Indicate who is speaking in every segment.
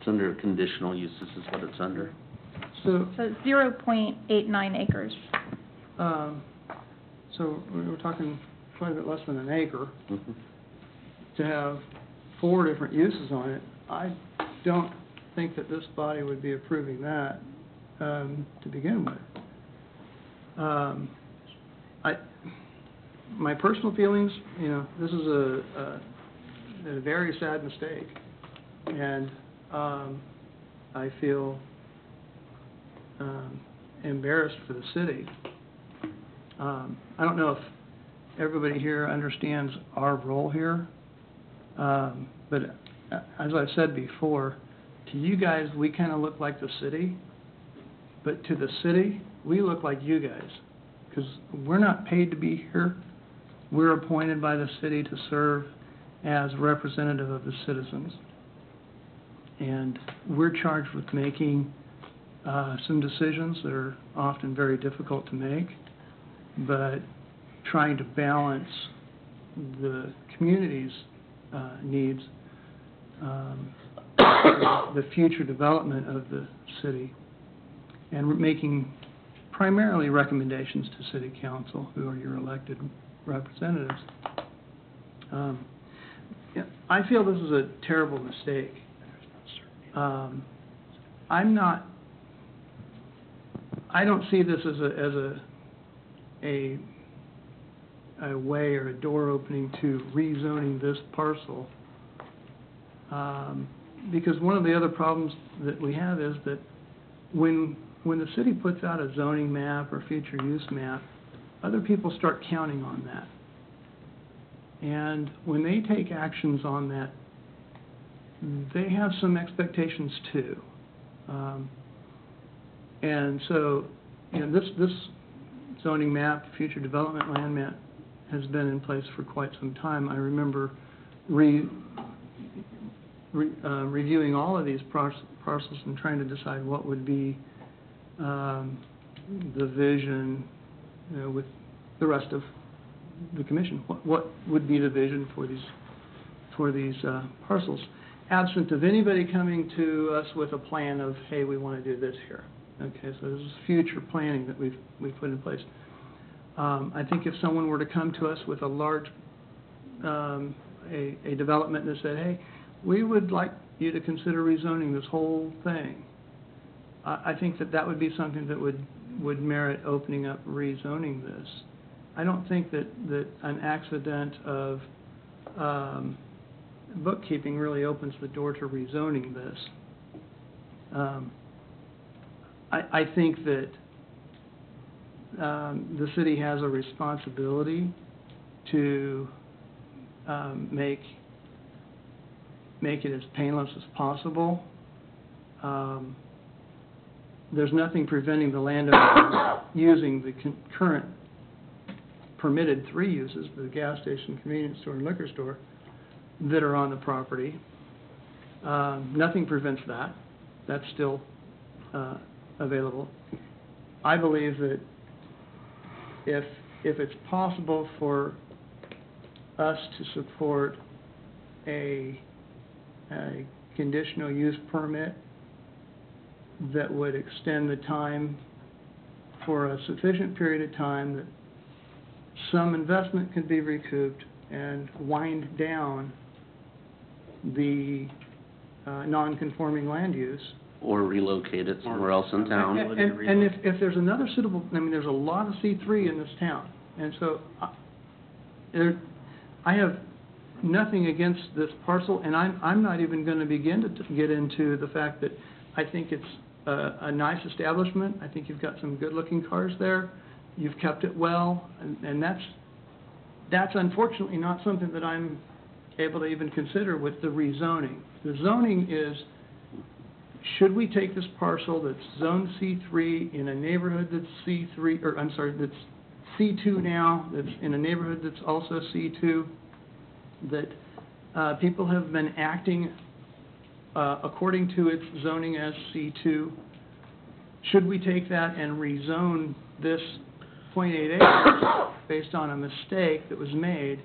Speaker 1: It's under conditional uses is what it's under.
Speaker 2: So,
Speaker 3: So 0.89 acres.
Speaker 2: so we're talking quite a bit less than an acre.
Speaker 1: Mm-hmm.
Speaker 2: To have 4 different uses on it, I don't think that this body would be approving that to begin with. My personal feelings, you know, this is a very sad mistake, and I feel embarrassed for the city. I don't know if everybody here understands our role here, but as I've said before, to you guys, we kind of look like the city, but to the city, we look like you guys, because we're not paid to be here. We're appointed by the city to serve as representative of the citizens. And we're charged with making some decisions that are often very difficult to make, but trying to balance the community's needs, the future development of the city, and we're making primarily recommendations to City Council, who are your elected representatives. I feel this is a terrible mistake. I don't see this as a way or a door opening to rezoning this parcel, because one of the other problems that we have is that when the city puts out a zoning map or future use map, other people start counting on that. And when they take actions on that, they have some expectations too. And so, you know, this zoning map, future development land map, has been in place for quite some time. I remember reviewing all of these parcels and trying to decide what would be the vision, you know, with the rest of the commission. What would be the vision for these parcels, absent of anybody coming to us with a plan of, hey, we want to do this here. Okay, so this is future planning that we've put in place. I think if someone were to come to us with a large a development that said, hey, we would like you to consider rezoning this whole thing, I think that would be something that would merit opening up rezoning this. I don't think that an accident of bookkeeping really opens the door to rezoning this. I think that the city has a responsibility to make it as painless as possible. There's nothing preventing the landowner using the current permitted 3 uses, the gas station, convenience store, and liquor store, that are on the property. Nothing prevents that. That's still available. I believe that if it's possible for us to support a conditional use permit that would extend the time for a sufficient period of time that some investment can be recouped and wind down the non-conforming land use.
Speaker 1: Or relocate it somewhere else in town.
Speaker 2: And if there's another suitable, I mean, there's a lot of C3 in this town. And so I have nothing against this parcel, and I'm not even going to begin to get into the fact that I think it's a nice establishment. I think you've got some good-looking cars there. You've kept it well, and that's unfortunately not something that I'm able to even consider with the rezoning. The zoning is, should we take this parcel that's zoned C3 in a neighborhood that's C3, or I'm sorry, that's C2 now, that's in a neighborhood that's also C2, that people have been acting according to its zoning as C2. Should we take that and rezone this 0.8 acres based on a mistake that was made,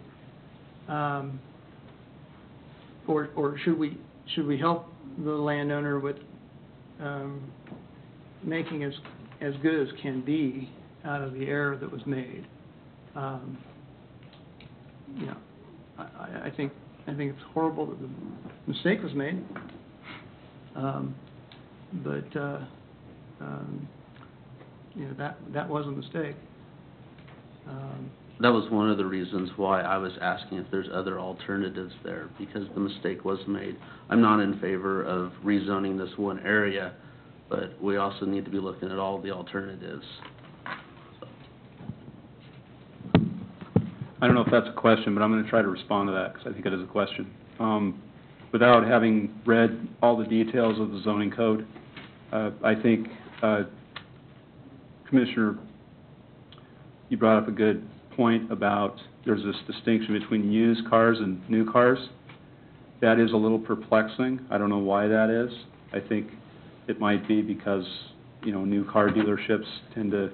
Speaker 2: or should we should we help the landowner with making as good as can be out of the error that was made? You know, I think it's horrible that the mistake was made, but you know, that was a mistake.
Speaker 1: That was one of the reasons why I was asking if there's other alternatives there, because the mistake was made. I'm not in favor of rezoning this one area, but we also need to be looking at all the alternatives.
Speaker 4: I don't know if that's a question, but I'm going to try to respond to that because I think it is a question. Without having read all the details of the zoning code, I think, Commissioner, you brought up a good point about there's this distinction between used cars and new cars. That is a little perplexing. I don't know why that is. I think it might be because, you know, new car dealerships tend to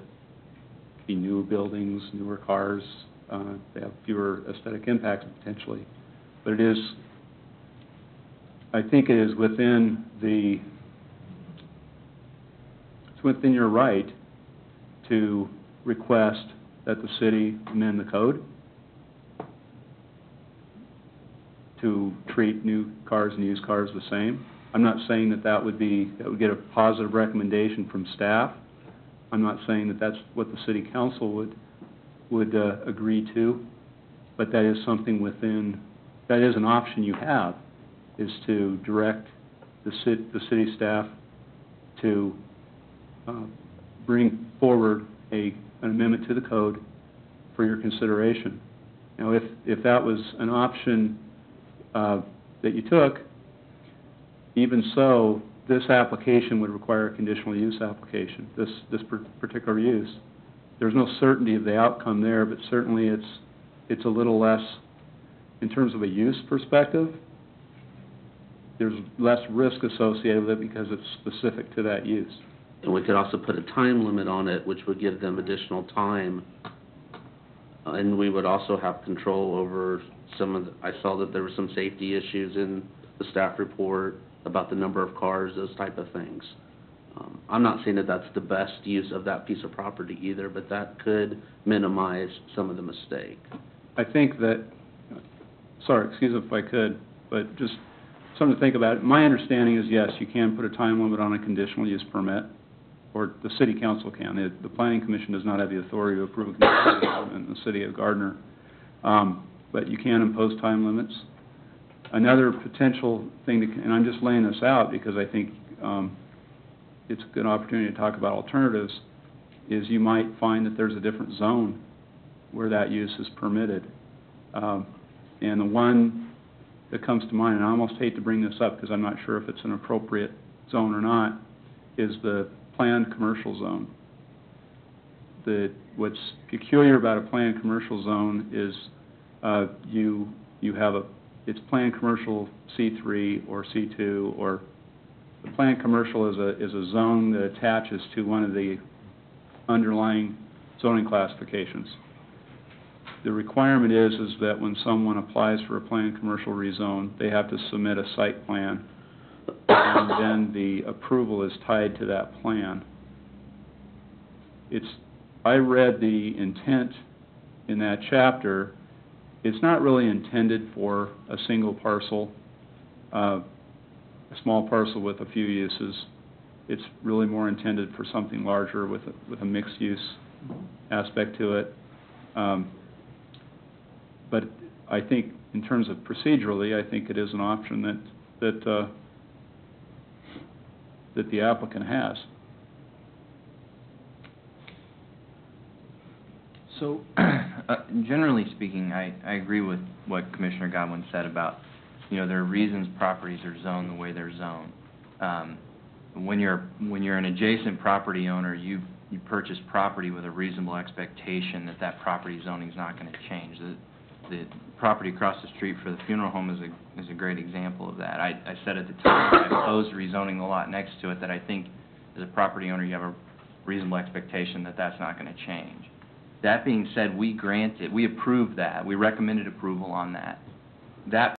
Speaker 4: be new buildings, newer cars. They have fewer aesthetic impacts potentially. But it is, I think it is within it's within your right to request that the city amend the code to treat new cars and used cars the same. I'm not saying that would get a positive recommendation from staff. I'm not saying that that's what the city council would agree to, but that is something that is an option you have, is to direct the city staff to bring forward an amendment to the code for your consideration. Now, if that was an option that you took, even so, this application would require a conditional use application, this particular use. There's no certainty of the outcome there, but certainly it's a little less, in terms of a use perspective, there's less risk associated with it because it's specific to that use.
Speaker 1: And we could also put a time limit on it, which would give them additional time. And we would also have control over I saw that there were some safety issues in the staff report about the number of cars, those type of things. I'm not saying that that's the best use of that piece of property either, but that could minimize some of the mistake.
Speaker 4: I think that, sorry, excuse me if I could, but just something to think about. My understanding is, yes, you can put a time limit on a conditional use permit, or the city council can. The planning commission does not have the authority to approve a conditional use permit in the city of Gardner, but you can impose time limits. Another potential thing, and I'm just laying this out because I think it's a good opportunity to talk about alternatives, is you might find that there's a different zone where that use is permitted. And the one that comes to mind, and I almost hate to bring this up because I'm not sure if it's an appropriate zone or not, is the planned commercial zone. What's peculiar about a planned commercial zone is you have it's planned commercial C3 or C2, or the planned commercial is a zone that attaches to one of the underlying zoning classifications. The requirement is that when someone applies for a planned commercial rezone, they have to submit a site plan, and then the approval is tied to that plan. I read the intent in that chapter. It's not really intended for a single parcel, a small parcel with a few uses. It's really more intended for something larger with a mixed use aspect to it. But I think in terms of procedurally, I think it is an option that the applicant has.
Speaker 5: So, generally speaking, I agree with what Commissioner Godwin said about, there are reasons properties are zoned the way they're zoned. When you're an adjacent property owner, you purchase property with a reasonable expectation that property zoning is not going to change. The property across the street for the funeral home is a great example of that. I said at the time I opposed rezoning the lot next to it, that I think as a property owner you have a reasonable expectation that that's not going to change. That being said, we approved that. We recommended approval on that. That